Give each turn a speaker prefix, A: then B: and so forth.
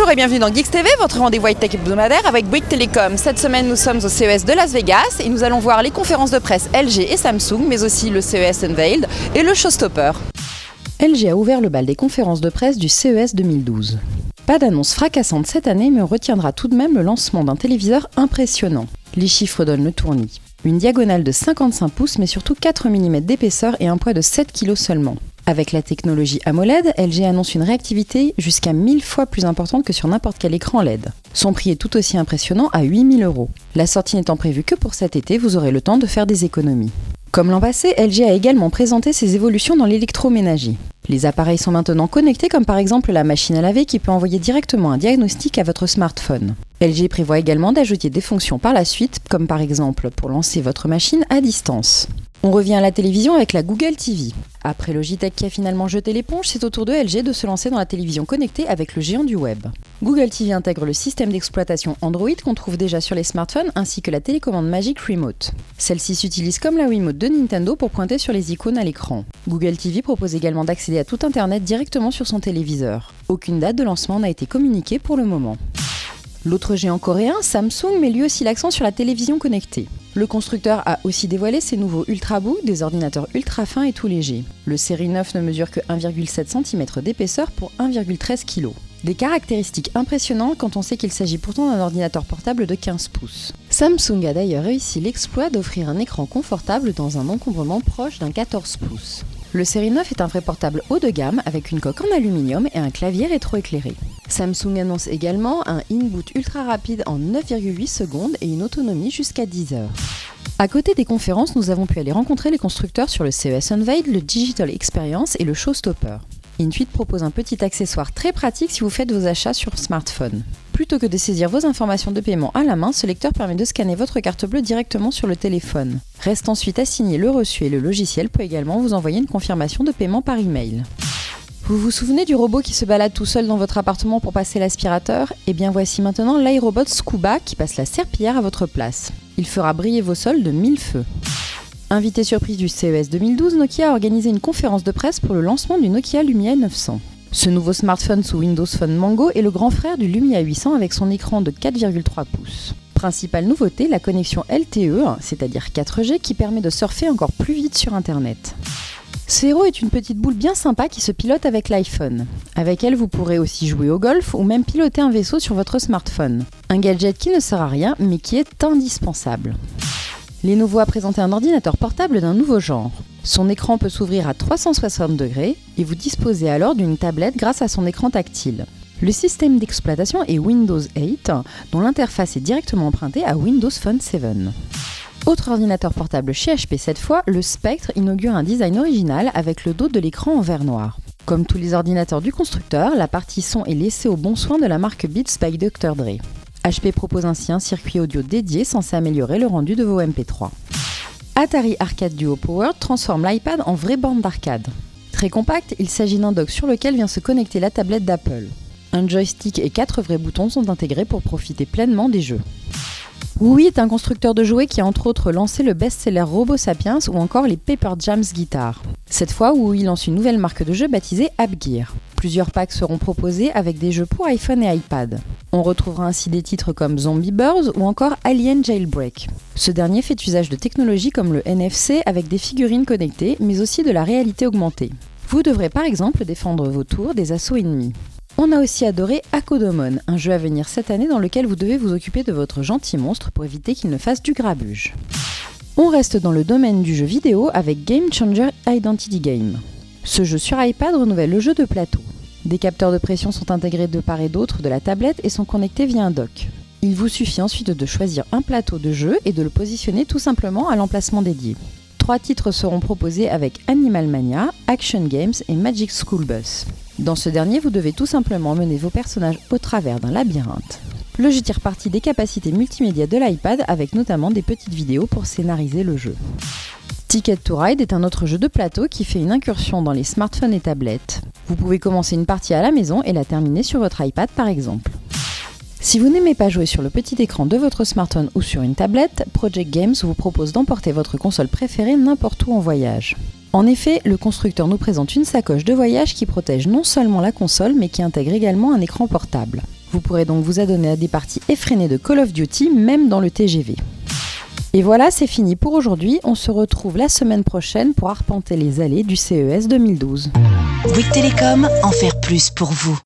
A: Bonjour et bienvenue dans Geeks TV, votre rendez-vous high-tech hebdomadaire avec Bouygues Telecom. Cette semaine, nous sommes au CES de Las Vegas et nous allons voir les conférences de presse LG et Samsung, mais aussi le CES Unveiled et le Showstopper. LG a ouvert le bal des conférences de presse du CES 2012. Pas d'annonce fracassante cette année, mais on retiendra tout de même le lancement d'un téléviseur impressionnant. Les chiffres donnent le tournis. Une diagonale de 55 pouces, mais surtout 4 mm d'épaisseur et un poids de 7 kg seulement. Avec la technologie AMOLED, LG annonce une réactivité jusqu'à 1000 fois plus importante que sur n'importe quel écran LED. Son prix est tout aussi impressionnant à 8 000 €. La sortie n'étant prévue que pour cet été, vous aurez le temps de faire des économies. Comme l'an passé, LG a également présenté ses évolutions dans l'électroménager. Les appareils sont maintenant connectés, comme par exemple la machine à laver qui peut envoyer directement un diagnostic à votre smartphone. LG prévoit également d'ajouter des fonctions par la suite, comme par exemple pour lancer votre machine à distance. On revient à la télévision avec la Google TV. Après Logitech qui a finalement jeté l'éponge, c'est au tour de LG de se lancer dans la télévision connectée avec le géant du web. Google TV intègre le système d'exploitation Android qu'on trouve déjà sur les smartphones ainsi que la télécommande Magic Remote. Celle-ci s'utilise comme la Wiimote de Nintendo pour pointer sur les icônes à l'écran. Google TV propose également d'accéder à tout Internet directement sur son téléviseur. Aucune date de lancement n'a été communiquée pour le moment. L'autre géant coréen, Samsung, met lui aussi l'accent sur la télévision connectée. Le constructeur a aussi dévoilé ses nouveaux Ultrabook, des ordinateurs ultra fins et tout légers. Le série 9 ne mesure que 1,7 cm d'épaisseur pour 1,13 kg. Des caractéristiques impressionnantes quand on sait qu'il s'agit pourtant d'un ordinateur portable de 15 pouces. Samsung a d'ailleurs réussi l'exploit d'offrir un écran confortable dans un encombrement proche d'un 14 pouces. Le série 9 est un vrai portable haut de gamme avec une coque en aluminium et un clavier rétroéclairé. Samsung annonce également un in-boot ultra rapide en 9,8 secondes et une autonomie jusqu'à 10 heures. À côté des conférences, nous avons pu aller rencontrer les constructeurs sur le CES Unveiled, le Digital Experience et le Showstopper. Intuit propose un petit accessoire très pratique si vous faites vos achats sur smartphone. Plutôt que de saisir vos informations de paiement à la main, ce lecteur permet de scanner votre carte bleue directement sur le téléphone. Reste ensuite à signer le reçu et le logiciel peut également vous envoyer une confirmation de paiement par email. Vous vous souvenez du robot qui se balade tout seul dans votre appartement pour passer l'aspirateur ? Eh bien voici maintenant l'iRobot Scuba qui passe la serpillière à votre place. Il fera briller vos sols de 1000 feux. Invité surprise du CES 2012, Nokia a organisé une conférence de presse pour le lancement du Nokia Lumia 900. Ce nouveau smartphone sous Windows Phone Mango est le grand frère du Lumia 800 avec son écran de 4,3 pouces. Principale nouveauté, la connexion LTE, c'est-à-dire 4G, qui permet de surfer encore plus vite sur Internet. Ce héros est une petite boule bien sympa qui se pilote avec l'iPhone. Avec elle, vous pourrez aussi jouer au golf ou même piloter un vaisseau sur votre smartphone. Un gadget qui ne sert à rien, mais qui est indispensable. Lenovo a présenté un ordinateur portable d'un nouveau genre. Son écran peut s'ouvrir à 360 degrés et vous disposez alors d'une tablette grâce à son écran tactile. Le système d'exploitation est Windows 8, dont l'interface est directement empruntée à Windows Phone 7. Autre ordinateur portable chez HP cette fois, le Spectre inaugure un design original avec le dos de l'écran en verre noir. Comme tous les ordinateurs du constructeur, la partie son est laissée au bon soin de la marque Beats by Dr. Dre. HP propose ainsi un circuit audio dédié censé améliorer le rendu de vos MP3. Atari Arcade Duo Powered transforme l'iPad en vraie borne d'arcade. Très compact, il s'agit d'un dock sur lequel vient se connecter la tablette d'Apple. Un joystick et 4 vrais boutons sont intégrés pour profiter pleinement des jeux. Oui est un constructeur de jouets qui a entre autres lancé le best-seller Robo Sapiens ou encore les Paper Jams Guitar. Cette fois, Oui lance une nouvelle marque de jeux baptisée AppGear. Plusieurs packs seront proposés avec des jeux pour iPhone et iPad. On retrouvera ainsi des titres comme Zombie Birds ou encore Alien Jailbreak. Ce dernier fait usage de technologies comme le NFC avec des figurines connectées, mais aussi de la réalité augmentée. Vous devrez par exemple défendre vos tours des assauts ennemis. On a aussi adoré Akodomon, un jeu à venir cette année dans lequel vous devez vous occuper de votre gentil monstre pour éviter qu'il ne fasse du grabuge. On reste dans le domaine du jeu vidéo avec Game Changer Identity Game. Ce jeu sur iPad renouvelle le jeu de plateau. Des capteurs de pression sont intégrés de part et d'autre de la tablette et sont connectés via un dock. Il vous suffit ensuite de choisir un plateau de jeu et de le positionner tout simplement à l'emplacement dédié. 3 titres seront proposés avec Animal Mania, Action Games et Magic School Bus. Dans ce dernier, vous devez tout simplement mener vos personnages au travers d'un labyrinthe. Le jeu tire parti des capacités multimédia de l'iPad avec notamment des petites vidéos pour scénariser le jeu. Ticket to Ride est un autre jeu de plateau qui fait une incursion dans les smartphones et tablettes. Vous pouvez commencer une partie à la maison et la terminer sur votre iPad par exemple. Si vous n'aimez pas jouer sur le petit écran de votre smartphone ou sur une tablette, Project Games vous propose d'emporter votre console préférée n'importe où en voyage. En effet, le constructeur nous présente une sacoche de voyage qui protège non seulement la console mais qui intègre également un écran portable. Vous pourrez donc vous adonner à des parties effrénées de Call of Duty, même dans le TGV. Et voilà, c'est fini pour aujourd'hui. On se retrouve la semaine prochaine pour arpenter les allées du CES 2012.
B: Bouygues Télécom, en faire plus pour vous.